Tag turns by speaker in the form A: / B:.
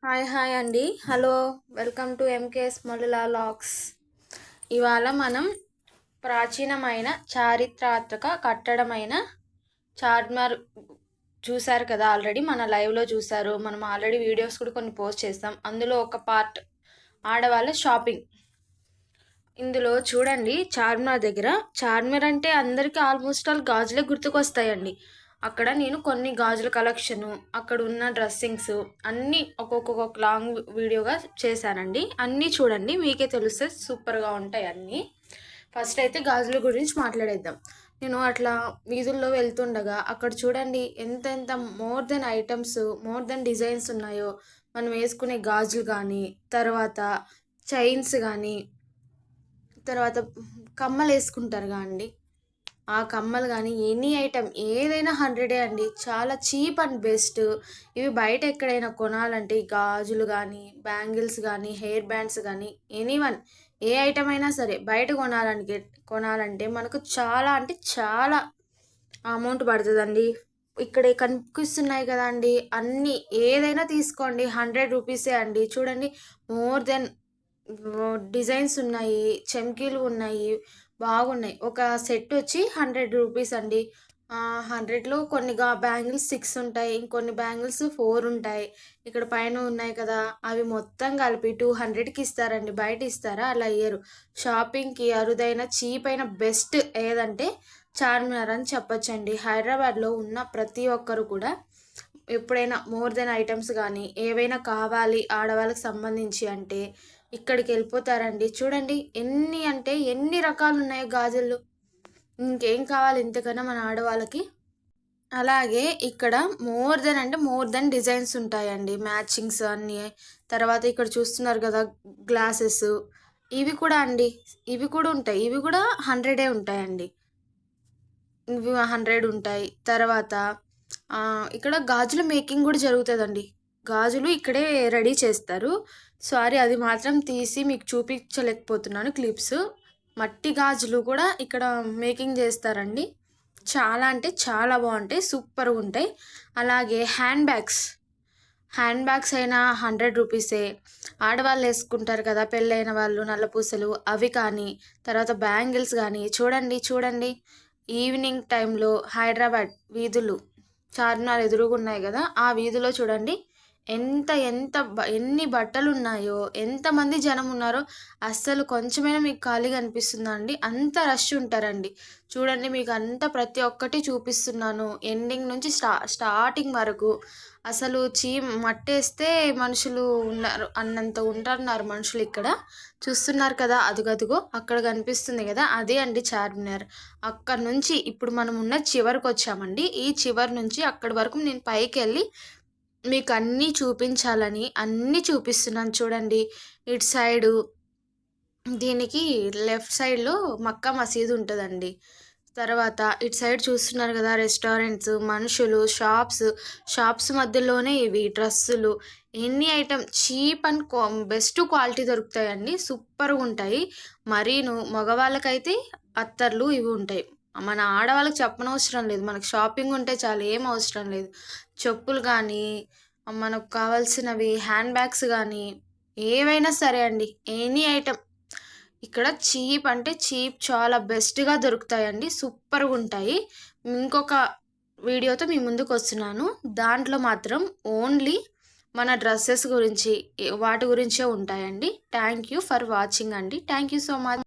A: Hi అండి. Hello, welcome to M K S మల్లులా లాక్స్. ఇవాళ మనం ప్రాచీనమైన చారిత్రాత్మక కట్టడమైన చార్మినార్ చూశారు కదా. ఆల్రెడీ మన లైవ్లో చూశారు. మనం ఆల్రెడీ వీడియోస్ కూడా కొన్ని పోస్ట్ చేస్తాం. అందులో ఒక పార్ట్ ఆడవాళ్ళ షాపింగ్. ఇందులో చూడండి, చార్మినార్ దగ్గర, చార్మినార్ అంటే అందరికీ ఆల్మోస్ట్ ఆల్ గాజులే గుర్తుకొస్తాయండి. అక్కడ నేను కొన్ని గాజుల కలెక్షను, అక్కడ ఉన్న డ్రెస్సింగ్స్ అన్నీ ఒక్కొక్క లాంగ్ వీడియోగా చేశానండి. అన్నీ చూడండి, మీకే తెలిస్తే సూపర్గా ఉంటాయి అన్నీ. ఫస్ట్ అయితే గాజుల గురించి మాట్లాడేద్దాం. నేను అట్లా వీధుల్లో వెళ్తుండగా అక్కడ చూడండి ఎంత more than items, more than designs ఉన్నాయో. మనం వేసుకునే గాజులు కానీ, తర్వాత చైన్స్ కానీ, తర్వాత కమ్మలు వేసుకుంటారు అండి, ఆ కమ్మలు కానీ, ఎనీ ఐటమ్ ఏదైనా 100 అండి. చాలా చీప్ అండ్ బెస్ట్. ఇవి బయట ఎక్కడైనా కొనాలంటే గాజులు కానీ, బ్యాంగిల్స్ కానీ, హెయిర్ బ్యాండ్స్ కానీ, ఎనీవన్ ఏ ఐటమ్ అయినా సరే బయట కొనాలంటే మనకు చాలా అంటే చాలా అమౌంట్ పడుతుందండి. ఇక్కడ కనిపిస్తున్నాయి కదండి, అన్నీ ఏదైనా తీసుకోండి 100 రూపీసే అండి. చూడండి, మోర్ దెన్ డిజైన్స్ ఉన్నాయి, చెమ్కీలు ఉన్నాయి, బాగున్నాయి. ఒక సెట్ వచ్చి 100 రూపీస్ అండి. 100లో కొన్ని బ్యాంగిల్స్ 6 ఉంటాయి, ఇంకొన్ని బ్యాంగిల్స్ 4 ఉంటాయి. ఇక్కడ పైన ఉన్నాయి కదా, అవి మొత్తం కలిపి 200కి ఇస్తారండి. బయట ఇస్తారా? అలా ఇయ్యరు. షాపింగ్కి అరుదైన చీప్ అయిన బెస్ట్ ఏదంటే చార్మినార్ అని చెప్పొచ్చండి. హైదరాబాద్లో ఉన్న ప్రతి ఒక్కరు కూడా ఎప్పుడైనా మోర్ దెన్ ఐటమ్స్ కానీ ఏవైనా కావాలి ఆడవాళ్ళకి సంబంధించి అంటే ఇక్కడికి వెళ్ళిపోతారండి. చూడండి ఎన్ని రకాలు ఉన్నాయో గాజులు. ఇంకేం కావాలి ఇంతకన్నా మన ఆడవాళ్ళకి? అలాగే ఇక్కడ మోర్ దెన్ డిజైన్స్ ఉంటాయండి, మ్యాచింగ్స్ అన్నీ. తర్వాత ఇక్కడ చూస్తున్నారు కదా గ్లాసెస్, ఇవి కూడా అండి, ఇవి కూడా ఉంటాయి. ఇవి కూడా 100 ఉంటాయండి. ఇవి 100 ఉంటాయి. తర్వాత ఇక్కడ గాజుల మేకింగ్ కూడా జరుగుతుందండి. గాజులు ఇక్కడే రెడీ చేస్తారు. సారీ, అది మాత్రం తీసి మీకు చూపించలేకపోతున్నాను క్లిప్స్. మట్టి గాజులు కూడా ఇక్కడ మేకింగ్ చేస్తారండి. చాలా అంటే చాలా బాగుంటాయి, సూపర్గా ఉంటాయి. అలాగే హ్యాండ్ బ్యాగ్స్ అయినా 100 రూపీసే. ఆడవాళ్ళు వేసుకుంటారు కదా పెళ్ళైన వాళ్ళు, నల్లపూసలు, అవి కానీ, తర్వాత బ్యాంగిల్స్ కానీ. చూడండి ఈవినింగ్ టైంలో హైదరాబాద్ వీధులు, చార్మినార్ ఎదురుగా ఉన్నాయి కదా, ఆ వీధిలో చూడండి ఎన్ని బట్టలు ఉన్నాయో, ఎంతమంది జనం ఉన్నారో. అస్సలు కొంచెమైనా మీకు ఖాళీగా అనిపిస్తుందా అండి? అంత రష్ ఉంటారండి. చూడండి, మీకు అంత ప్రతి ఒక్కటి చూపిస్తున్నాను ఎండింగ్ నుంచి స్టార్టింగ్ వరకు. అసలు మట్టేస్తే మనుషులు ఉన్నారు అన్నంత ఉంటున్నారు మనుషులు ఇక్కడ. చూస్తున్నారు కదా, అదుగదుగో అక్కడ కనిపిస్తుంది కదా, అదే అండి చార్మినార్. అక్కడ నుంచి ఇప్పుడు మనం ఉన్న చివరికి వచ్చామండి. ఈ చివరి నుంచి అక్కడి వరకు నేను పైకి వెళ్ళి మీకు అన్నీ చూపించాలని అన్నీ చూపిస్తున్నాను. చూడండి, ఇటు సైడు దీనికి లెఫ్ట్ సైడ్లో మక్కా మసీదు ఉంటుందండి. తర్వాత ఇటు సైడ్ చూస్తున్నారు కదా రెస్టారెంట్స్, మనుషులు, షాప్స్ మధ్యలోనే ఇవి డ్రెస్సులు, ఎన్ని item cheap and best quality దొరుకుతాయండి. సూపర్గా ఉంటాయి. మరీను మగవాళ్ళకైతే అత్తర్లు ఇవి ఉంటాయి. మన ఆడవాళ్ళకి చెప్పనవసరం లేదు, మనకు షాపింగ్ ఉంటే చాలు, ఏం అవసరం లేదు. చెప్పులు కానీ, మనకు కావాల్సినవి హ్యాండ్ బ్యాగ్స్ కానీ, ఏవైనా సరే అండి, ఎనీ ఐటమ్ ఇక్కడ చీప్ అంటే చీప్, చాలా బెస్ట్గా దొరుకుతాయండి, సూపర్గా ఉంటాయి. ఇంకొక వీడియోతో మీ ముందుకు వస్తున్నాను. దాంట్లో మాత్రం ఓన్లీ మన డ్రెస్సెస్ గురించి, వాటి గురించే ఉంటాయండి. థ్యాంక్ యూ ఫర్ వాచింగ్ అండి. Thank you so much.